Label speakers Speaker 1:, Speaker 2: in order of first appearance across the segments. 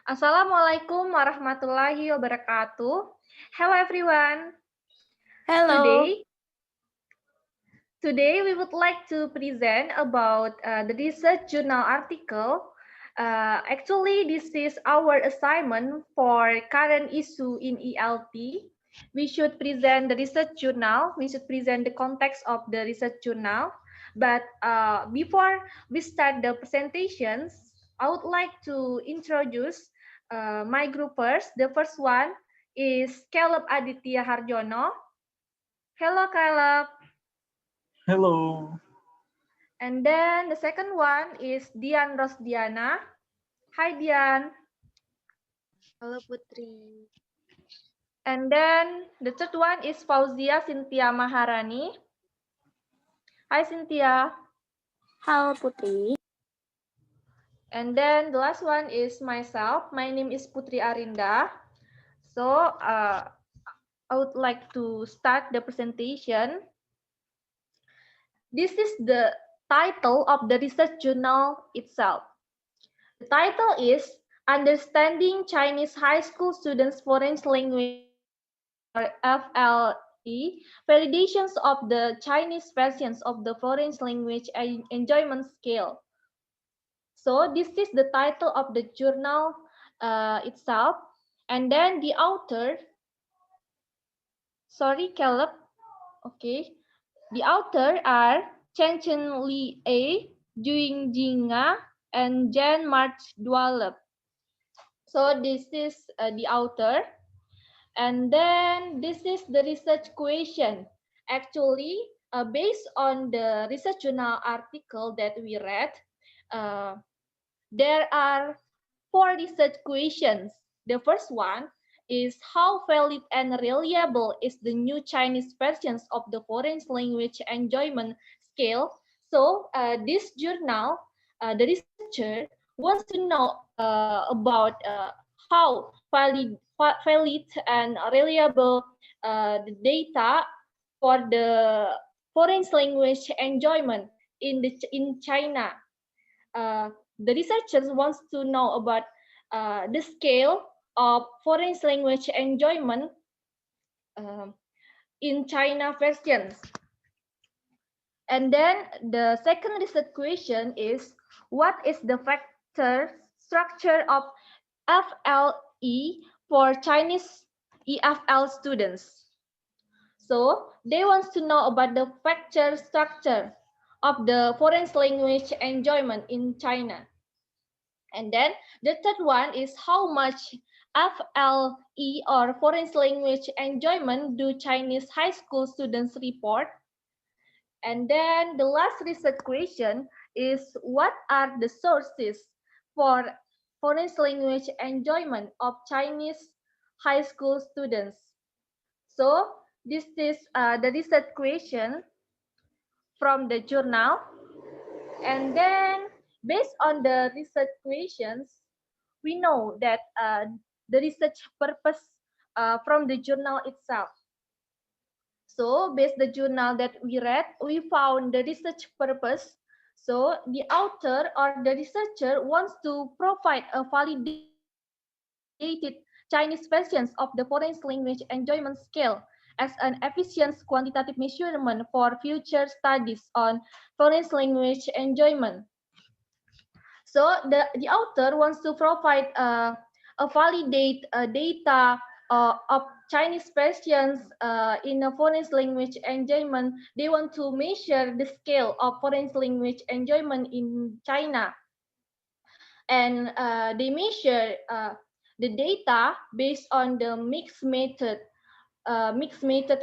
Speaker 1: Assalamualaikum warahmatullahi wabarakatuh. Hello everyone.
Speaker 2: Hello.
Speaker 1: Today, today we would like to present about the research journal article. Actually, this is our assignment for current issue in ELT. We should present the research journal. We should present the context of the research journal. But before we start the presentations, I would like to introduce my groupers. The first one is Caleb Aditya Harjono. Hello, Caleb.
Speaker 3: Hello.
Speaker 1: And then the second one is Dian Rosdiana. Hi, Dian.
Speaker 2: Halo Putri.
Speaker 1: And then the third one is Fauzia Cynthia Maharani. Hi, Cynthia.
Speaker 2: Halo Putri.
Speaker 1: And then the last one is myself. My name is Putri Arinda. So I would like to start the presentation. This is the title of the research journal itself. The title is Understanding Chinese High School Students Foreign Language or FLE, Validations of the Chinese Versions of the Foreign Language Enjoyment Scale. So this is the title of the journal itself. And then the author, sorry, Caleb. Okay. The author are Chen Chen Li A, Juing Jinga, and Jan March Dwalep. So this is the author. And then this is the research question. Actually, based on the research journal article that we read, uh, there are 4 research questions. The first one is how valid and reliable is the new Chinese versions of the foreign language enjoyment scale? So this journal, the researcher wants to know about how valid and reliable the data for the foreign language enjoyment in China. The researchers wants to know about the scale of foreign language enjoyment um, in China versions. And then the second research question is, what is the factor structure of FLE for Chinese EFL students? So they want to know about the factor structure of the foreign language enjoyment in China. And then the third one is how much FLE or foreign language enjoyment do Chinese high school students report? And then the last research question is what are the sources for foreign language enjoyment of Chinese high school students? So this is the research question from the journal. And then based on the research questions, we know that the research purpose from the journal itself. So based the journal that we read, we found the research purpose. So the author or the researcher wants to provide a validated Chinese versions of the foreign language enjoyment scale as an efficient quantitative measurement for future studies on foreign language enjoyment. So the author wants to provide a validate data of Chinese versions in a foreign language enjoyment. They want to measure the scale of foreign language enjoyment in China. And they measure the data based on the mixed method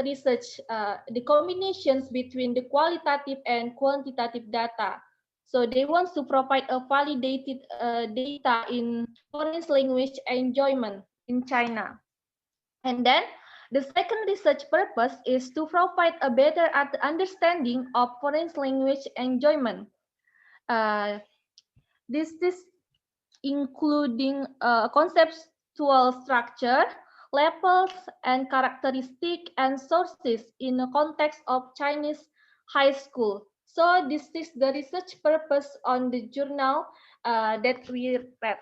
Speaker 1: research, the combinations between the qualitative and quantitative data. So they want to provide a validated data in foreign language enjoyment in China. And then the second research purpose is to provide a better understanding of foreign language enjoyment. Uh, this is including conceptual structure, levels, and characteristic and sources in the context of Chinese high school. So this is the research purpose on the journal that we read.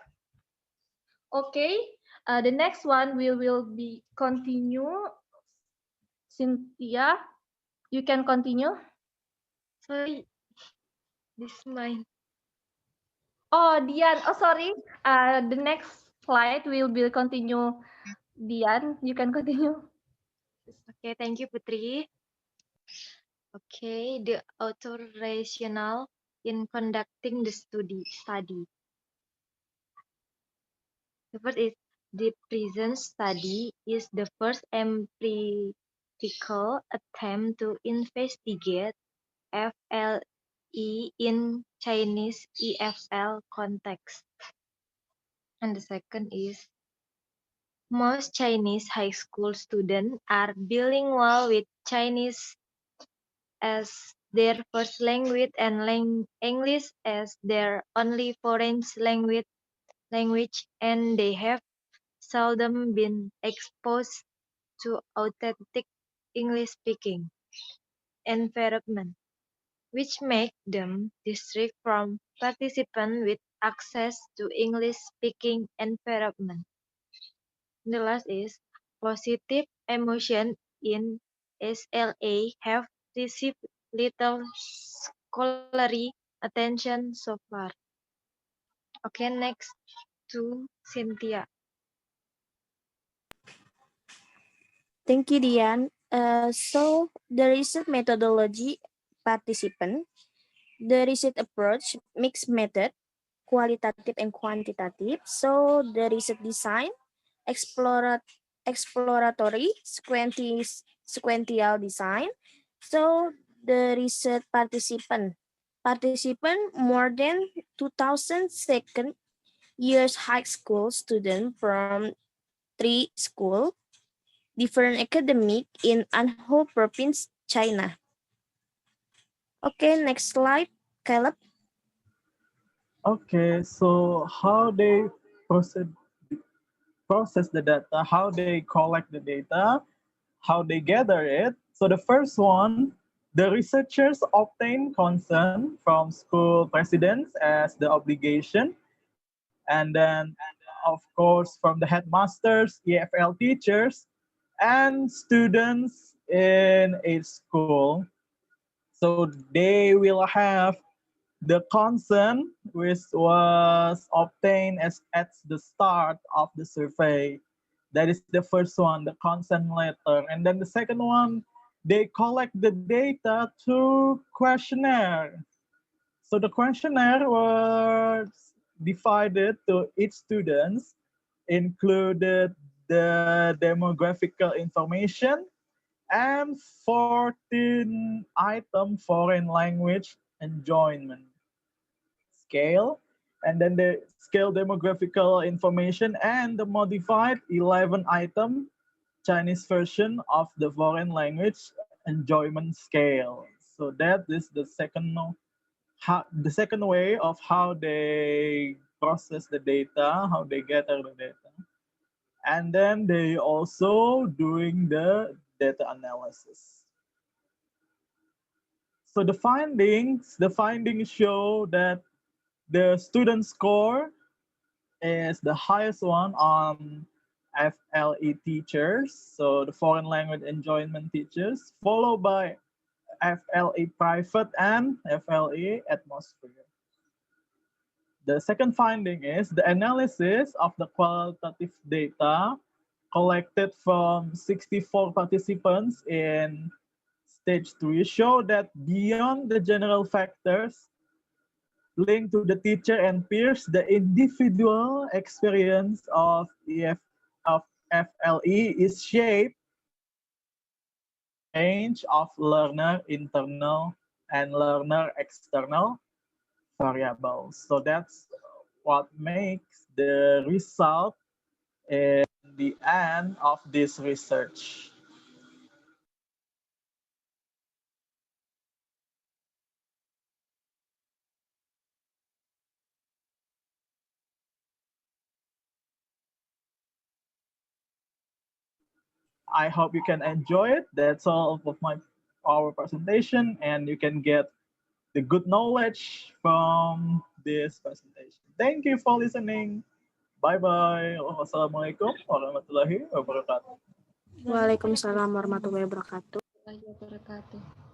Speaker 1: Okay. The next one we will be continue. Cynthia, you can continue.
Speaker 2: Sorry, this is mine.
Speaker 1: Oh, Dian. Oh, sorry. The next slide will be continue. Dian, you can continue.
Speaker 2: Okay, thank you, Putri. Okay, the author rationale in conducting the study. The first is the present study is the first empirical attempt to investigate FLE in Chinese EFL context. And the second is most Chinese high school students are bilingual with Chinese as their first language and English as their only foreign language, and they have seldom been exposed to authentic English-speaking environment, which make them distinct from participants with access to English-speaking environment. The last is positive emotion in SLA have received little scholarly attention so far. Okay, next to Cynthia.
Speaker 4: Thank you, Dian. So the research methodology participant, the research approach, mixed method, qualitative and quantitative. So the research design, explora- exploratory, sequential design. So the research participant more than 2,000 second years high school student from three school different academic in Anhui province, China. Okay, next slide, Caleb.
Speaker 3: Okay, so how they process process the data, how they collect the data, how they gather it. So the first one, the researchers obtain consent from school presidents as the obligation, and then of course from the headmasters, EFL teachers, and students in a school. So they will have the consent which was obtained as at the start of the survey. That is the first one, the consent letter. And then the second one, they collect the data through questionnaire. So the questionnaire was divided to each students, included the demographical information and 14 item foreign language enjoyment scale, and then the scale demographical information and the modified 11 item Chinese version of the foreign language enjoyment scale. So that is the second way of how they process the data, how they gather the data. And then they also doing the data analysis. So the findings show that the student score is the highest one on FLE teachers, so the foreign language enjoyment teachers, followed by FLE private and FLE atmosphere. The second finding is the analysis of the qualitative data collected from 64 participants in stage 3 show that beyond the general factors linked to the teacher and peers, the individual experience of FLE is shaped by a range of learner internal and learner external variables. So that's what makes the result in the end of this research. I hope you can enjoy it. That's all of my our presentation, and you can get the good knowledge from this presentation. Thank you for listening. Bye-bye. Wassalamualaikum warahmatullahi wabarakatuh.
Speaker 4: Waalaikumsalam warahmatullahi wabarakatuh.
Speaker 1: Warahmatullahi wabarakatuh.